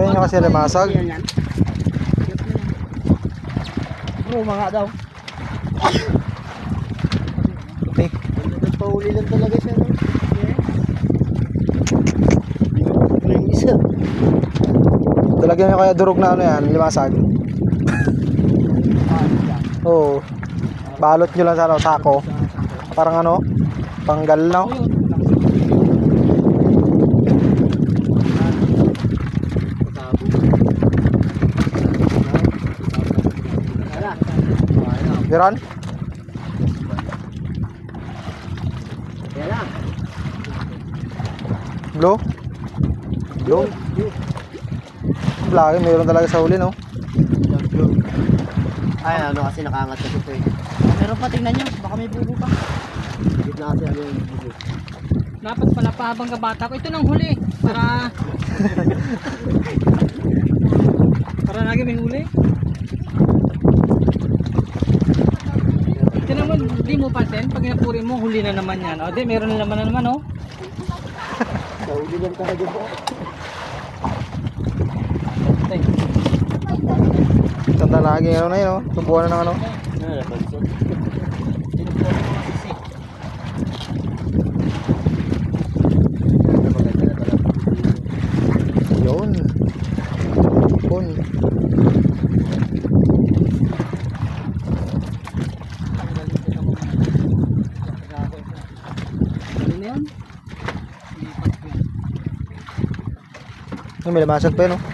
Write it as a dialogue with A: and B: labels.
A: Tingnan nyo kasi limasag.
B: Bro, mga daw.
A: Okay.
B: Nagpahuli lang talaga siya, no? Ano yung isa?
A: Talagyan nyo kaya durog na ano yan, limasag. Oo. Balot nyo lang sa ano, sako. Parang ano, panggal no? Diran? Blue? Blue? Lagi, mayroon talaga sa huli, no?
B: Ay, ano kasi nakaangat kasi ito eh. Pero pa, tingnan nyo, baka may bubo pa. Higit na kasi ano yung bubo.
C: Dapat pala pa habang kabata ko. Ito nang huli. Para lagi may huli. Ito naman, di mo pansin. Pag napuri mo, huli na naman yan. O, di, meron na naman, o.
B: Sauli lang talaga po.
A: Tanda lagi, ano na yun, no? Tubuhan na ng ano. Yun. Pun. May limasag pa yun, no?